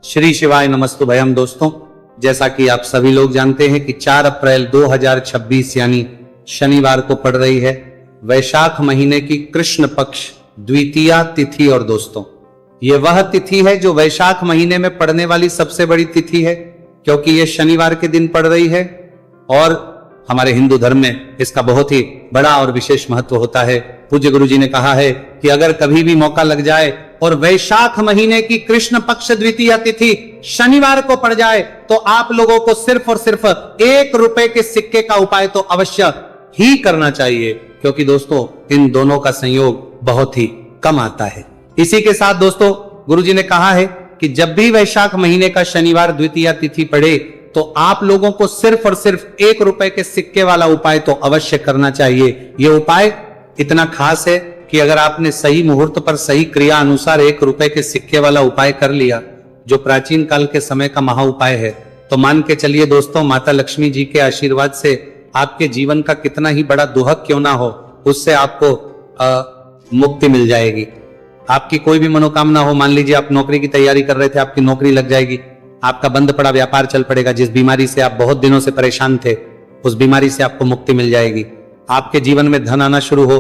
श्री शिवाय नमस्तु भयम। दोस्तों, जैसा कि आप सभी लोग जानते हैं कि 4 अप्रैल 2026 यानी शनिवार को पड़ रही है वैशाख महीने की कृष्ण पक्ष द्वितीया तिथि। और दोस्तों, ये वह तिथि है जो वैशाख महीने में पड़ने वाली सबसे बड़ी तिथि है, क्योंकि ये शनिवार के दिन पड़ रही है और हमारे हिंदू धर्म में इसका बहुत ही बड़ा और विशेष महत्व होता है। पूज्य गुरु जी ने कहा है कि अगर कभी भी मौका लग जाए और वैशाख महीने की कृष्ण पक्ष द्वितीया तिथि शनिवार को पड़ जाए तो आप लोगों को सिर्फ और सिर्फ 1 रुपए के सिक्के का उपाय तो अवश्य ही करना चाहिए, क्योंकि दोस्तों इन दोनों का संयोग बहुत ही कम आता है। इसी के साथ दोस्तों, गुरु जी ने कहा है कि जब भी वैशाख महीने का शनिवार द्वितीया तिथि पड़े तो आप लोगों को सिर्फ और सिर्फ 1 रुपए के सिक्के वाला उपाय तो अवश्य करना चाहिए। यह उपाय इतना खास है कि अगर आपने सही मुहूर्त पर सही क्रिया अनुसार 1 रुपए के सिक्के वाला उपाय कर लिया, जो प्राचीन काल के समय का महा उपाय है, तो मान के चलिए दोस्तों, माता लक्ष्मी जी के आशीर्वाद से आपके जीवन का कितना ही बड़ा दुहक क्यों ना हो, उससे आपको मुक्ति मिल जाएगी। आपकी कोई भी मनोकामना हो, मान लीजिए आप नौकरी की तैयारी कर रहे थे, आपकी नौकरी लग जाएगी, आपका बंद पड़ा व्यापार चल पड़ेगा, जिस बीमारी से आप बहुत दिनों से परेशान थे उस बीमारी से आपको मुक्ति मिल जाएगी। आपके जीवन में धन आना शुरू हो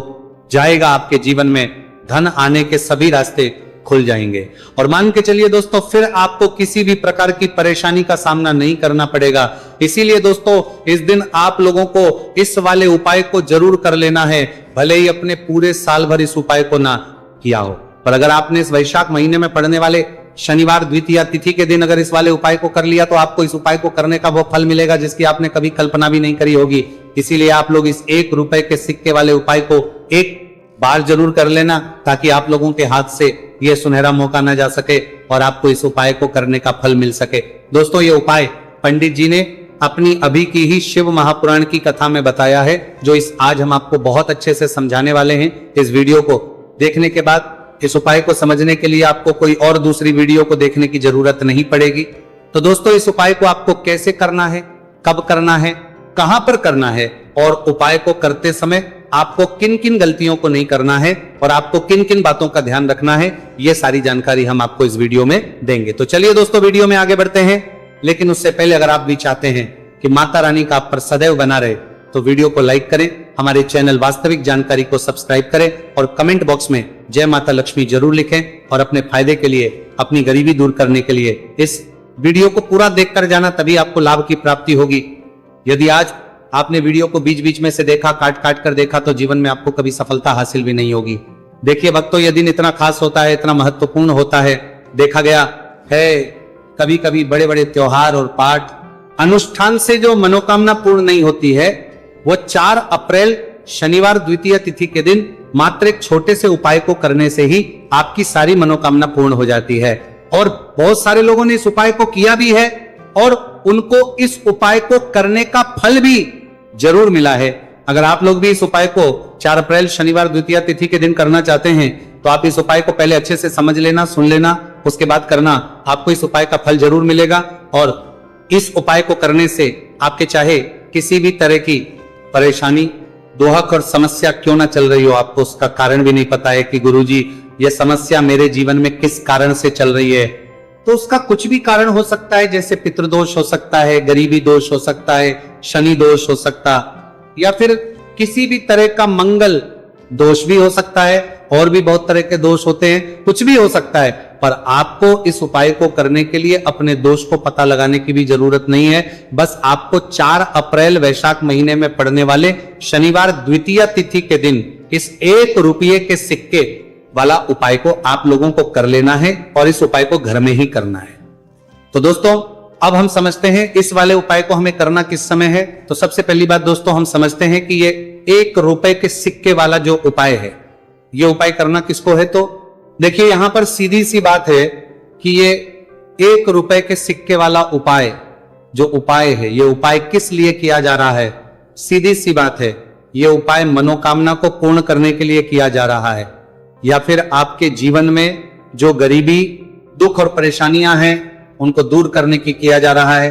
जाएगा, आपके जीवन में धन आने के सभी रास्ते खुल जाएंगे। और मान के चलिए दोस्तों, फिर आपको किसी भी प्रकार की परेशानी का सामना नहीं करना पड़ेगा। इसीलिए दोस्तों, इस दिन आप लोगों को इस वाले उपाय को जरूर कर लेना है, भले ही अपने पूरे साल भर इस उपाय को ना किया हो। पर अगर आपने इस वैशाख महीने में पड़ने वाले शनिवार द्वितीया तिथि के दिन अगर इस वाले उपाय को कर लिया तो आपको इस उपाय को करने का वो फल मिलेगा जिसकी आपने कभी कल्पना भी नहीं करी होगी। इसीलिए आप लोग इस 1 रुपए के सिक्के वाले उपाय को एक बार जरूर कर लेना, ताकि आप लोगों के हाथ से यह सुनहरा मौका न जा सके और आपको इस उपाय को करने का फल मिल सके। दोस्तों, ये उपाय पंडित जी ने अपनी अभी की ही शिव महापुराण की कथा में बताया है, जो इस आज हम आपको बहुत अच्छे से समझाने वाले हैं। इस वीडियो को देखने के बाद इस उपाय को समझने के लिए आपको कोई और दूसरी वीडियो को देखने की जरूरत नहीं पड़ेगी। तो दोस्तों, इस उपाय को आपको कैसे करना है, कब करना है, कहां पर करना है और उपाय को करते समय आपको किन किन गलतियों को नहीं करना है और आपको किन किन बातों का ध्यान रखना है, यह सारी जानकारी हम आपको इस वीडियो में देंगे। तो चलिए दोस्तों, वीडियो में आगे बढ़ते हैं। लेकिन उससे पहले अगर आप भी चाहते हैं कि माता रानी का आप पर सदैव बना रहे तो वीडियो को लाइक करें, हमारे चैनल वास्तविक जानकारी को सब्सक्राइब करें और कमेंट बॉक्स में जय माता लक्ष्मी जरूर लिखें। और अपने फायदे के लिए, अपनी गरीबी दूर करने के लिए इस वीडियो को पूरा देखकर जाना, तभी आपको लाभ की प्राप्ति होगी। यदि आज आपने वीडियो को बीच बीच में से देखा, काट काट कर देखा, तो जीवन में आपको कभी सफलता हासिल भी नहीं होगी। देखिए भक्तों, यह दिन इतना खास होता है, इतना महत्वपूर्ण होता है। देखा गया है कभी कभी बड़े बड़े त्योहार और पाठ अनुष्ठान से जो मनोकामना पूर्ण नहीं होती है, वो 4 अप्रैल शनिवार द्वितीय तिथि के दिन मात्र एक छोटे से उपाय को करने से ही आपकी सारी मनोकामना पूर्ण हो जाती है। और बहुत सारे लोगों ने इस उपाय को किया भी है और उनको इस उपाय को करने का फल भी जरूर मिला है। अगर आप लोग भी इस उपाय को 4 अप्रैल शनिवार द्वितीय तिथि के दिन करना चाहते हैं तो आप इस उपाय को पहले अच्छे से समझ लेना, सुन लेना, उसके बाद करना। आपको इस उपाय का फल जरूर मिलेगा। और इस उपाय को करने से आपके चाहे किसी भी तरह की परेशानी, दोहक और समस्या क्यों ना चल रही हो, आपको उसका कारण भी नहीं पता है कि गुरुजी यह समस्या मेरे जीवन में किस कारण से चल रही है, तो उसका कुछ भी कारण हो सकता है। जैसे पितृदोष हो सकता है, गरीबी दोष हो सकता है, शनि दोष हो सकता, या फिर किसी भी तरह का मंगल दोष भी हो सकता है, और भी बहुत तरह के दोष होते हैं, कुछ भी हो सकता है। पर आपको इस उपाय को करने के लिए अपने दोष को पता लगाने की भी जरूरत नहीं है। बस आपको 4 अप्रैल वैशाख महीने में पड़ने वाले शनिवार द्वितीय तिथि के दिन इस 1 रुपये के सिक्के वाला उपाय को आप लोगों को कर लेना है और इस उपाय को घर में ही करना है। तो दोस्तों, अब हम समझते हैं इस वाले उपाय को हमें करना किस समय है। तो सबसे पहली बात दोस्तों, हम समझते हैं कि ये 1 रुपए के सिक्के वाला जो उपाय है, ये उपाय करना किसको है। तो देखिए, यहां पर सीधी सी बात है कि ये 1 रुपए के सिक्के वाला उपाय जो उपाय है, ये उपाय किस लिए किया जा रहा है। सीधी सी बात है, ये उपाय मनोकामना को पूर्ण करने के लिए किया जा रहा है, या फिर आपके जीवन में जो गरीबी, दुख और परेशानियां हैं उनको दूर करने की किया जा रहा है,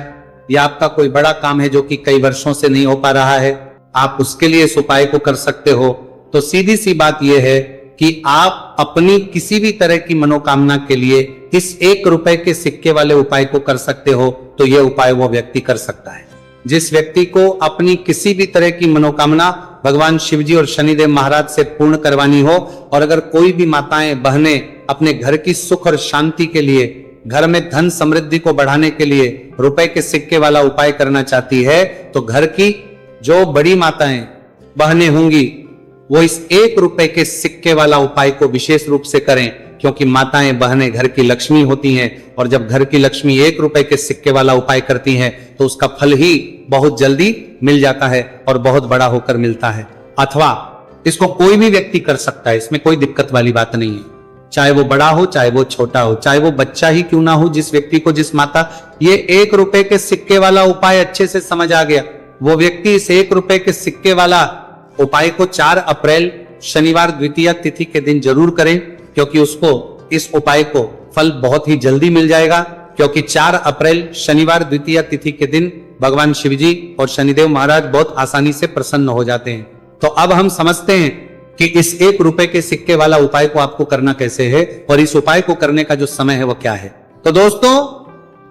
या आपका कोई बड़ा काम है जो कि कई वर्षों से नहीं हो पा रहा है, आप उसके लिए इस उपाय को कर सकते हो। तो सीधी सी बात यह है कि आप अपनी किसी भी तरह की मनोकामना के लिए इस 1 रुपए के सिक्के वाले उपाय को कर सकते हो, तो यह उपाय वो व्यक्ति कर सकता है। जिस व्यक्ति को अपनी किसी भी तरह की मनोकामना भगवान शिवजी और शनिदेव महाराज से पूर्ण करवानी हो, और अगर कोई भी माताएं बहनें अपने घर की सुख और शांति के लिए, घर में धन समृद्धि को बढ़ाने के लिए रुपए के सिक्के वाला उपाय करना चाहती है, तो घर की जो बड़ी माताएं बहनें होंगी वो इस 1 रुपए के सिक्के वाला उपाय को विशेष रूप से करें, क्योंकि माताएं बहनें घर की लक्ष्मी होती हैं, और जब घर की लक्ष्मी 1 रुपए के सिक्के वाला उपाय करती हैं तो उसका फल ही बहुत जल्दी मिल जाता है और बहुत बड़ा होकर मिलता है। अथवा इसको कोई भी व्यक्ति कर सकता है, इसमें कोई दिक्कत वाली बात नहीं है, चाहे वो बड़ा हो चाहे वो छोटा हो, चाहे वो बच्चा ही क्यों ना हो। जिस व्यक्ति को, जिस माता ये 1 रुपए के सिक्के वाला उपाय अच्छे से समझ आ गया, वो व्यक्ति इस 1 रुपए के सिक्के वाला उपाय को 4 अप्रैल शनिवार द्वितीया तिथि के दिन जरूर करें, क्योंकि उसको इस उपाय को फल बहुत ही जल्दी मिल जाएगा। क्योंकि 4 अप्रैल शनिवार द्वितीया तिथि के दिन भगवान शिवजी और शनिदेव महाराज बहुत आसानी से प्रसन्न हो जाते हैं। तो अब हम समझते हैं कि इस 1 रुपए के सिक्के वाला उपाय को आपको करना कैसे है, और इस उपाय को करने का जो समय है वो क्या है। तो दोस्तों,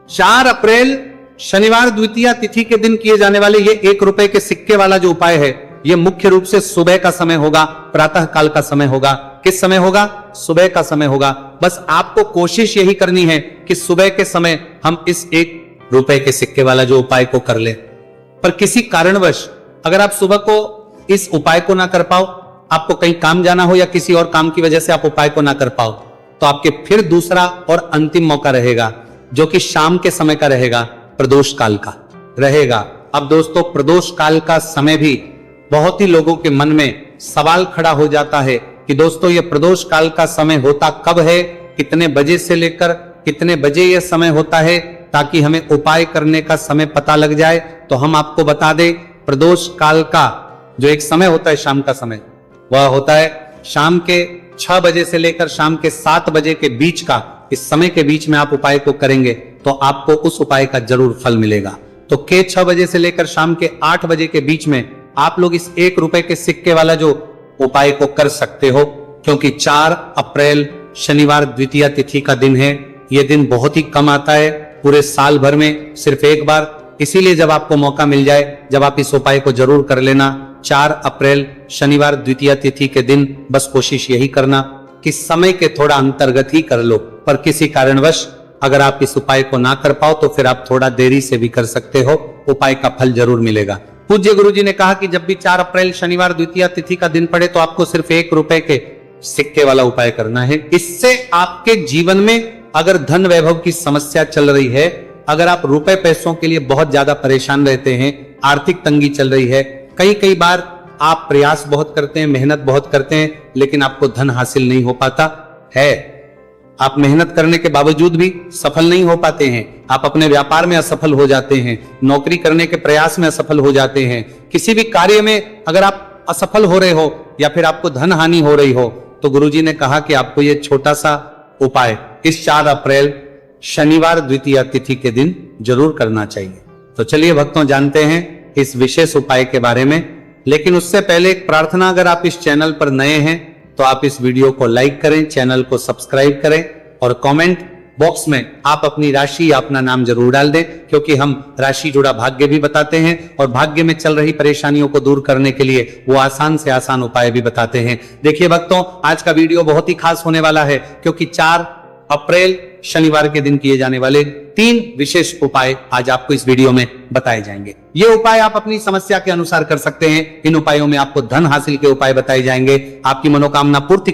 4 अप्रैल शनिवार द्वितीया तिथि के दिन किए जाने वाले ये 1 रुपए के सिक्के वाला जो उपाय है, ये मुख्य रूप से सुबह का समय होगा, प्रातः काल का समय होगा। किस समय होगा? सुबह का समय होगा। बस आपको कोशिश यही करनी है कि सुबह के समय हम इस 1 रुपए के सिक्के वाला जो उपाय को कर ले। पर किसी कारणवश अगर आप सुबह को इस उपाय को ना कर पाओ, आपको कहीं काम जाना हो या किसी और काम की वजह से आप उपाय को ना कर पाओ, तो आपके फिर दूसरा और अंतिम मौका रहेगा, जो कि शाम के समय का रहेगा, प्रदोष काल का रहेगा। अब दोस्तों, प्रदोष काल का समय भी बहुत ही लोगों के मन में सवाल खड़ा हो जाता है कि दोस्तों, ये प्रदोष काल का समय होता कब है, कितने बजे से लेकर कितने बजे यह समय होता है, ताकि हमें उपाय करने का समय पता लग जाए। तो हम आपको बता दें, प्रदोष काल का जो एक समय होता है, शाम का समय, वह होता है शाम के 6 बजे से लेकर शाम के 7 बजे के बीच का। इस समय के बीच में आप उपाय को करेंगे तो आपको उस उपाय का जरूर फल मिलेगा। तो के 6 बजे से लेकर शाम के 8 बजे के बीच में आप लोग इस 1 रुपए के सिक्के वाला जो उपाय को कर सकते हो, क्योंकि 4 अप्रैल शनिवार द्वितीया तिथि का दिन है। यह दिन बहुत ही कम आता है, पूरे साल भर में सिर्फ एक बार। इसीलिए जब आपको मौका मिल जाए, जब आप इस उपाय को जरूर कर लेना। 4 अप्रैल शनिवार द्वितीया तिथि के दिन बस कोशिश यही करना कि समय के थोड़ा अंतर्गत ही कर लो। पर किसी कारणवश अगर आप इस उपाय को ना कर पाओ तो फिर आप थोड़ा देरी से भी कर सकते हो, उपाय का फल जरूर मिलेगा। पूज्य गुरुजी ने कहा कि जब भी 4 अप्रैल शनिवार द्वितीया तिथि का दिन पड़े तो आपको सिर्फ 1 रुपए के सिक्के वाला उपाय करना है। इससे आपके जीवन में अगर धन वैभव की समस्या चल रही है, अगर आप रुपए पैसों के लिए बहुत ज्यादा परेशान रहते हैं, आर्थिक तंगी चल रही है, कई बार आप प्रयास बहुत करते हैं, मेहनत बहुत करते हैं, लेकिन आपको धन हासिल नहीं हो पाता है, आप मेहनत करने के बावजूद भी सफल नहीं हो पाते हैं, आप अपने व्यापार में असफल हो जाते हैं, नौकरी करने के प्रयास में असफल हो जाते हैं, किसी भी कार्य में अगर आप असफल हो रहे हो या फिर आपको धन हानि हो रही हो, तो गुरुजी ने कहा कि आपको ये छोटा सा उपाय इस 4 अप्रैल शनिवार द्वितीया तिथि के दिन जरूर करना चाहिए। तो चलिए भक्तों, जानते हैं इस विशेष उपाय के बारे में। लेकिन उससे पहले एक प्रार्थना, अगर आप इस चैनल पर नए हैं तो आप इस वीडियो को लाइक करें, चैनल को सब्सक्राइब करें और कमेंट बॉक्स में आप अपनी राशि या अपना नाम जरूर डाल दें, क्योंकि हम राशि जुड़ा भाग्य भी बताते हैं और भाग्य में चल रही परेशानियों को दूर करने के लिए वो आसान से आसान उपाय भी बताते हैं। देखिए भक्तों, आज का वीडियो बहुत ही खास होने वाला है, क्योंकि 4 अप्रैल शनिवार के दिन किए जाने वाले 3 विशेष उपाय आज आपको इस वीडियो में बताए जाएंगे। ये उपाय आप अपनी समस्या के अनुसार कर सकते हैं। इन उपायों में आपको धन हासिल के उपाय बताए जाएंगे, आपकी मनोकामना पूर्ति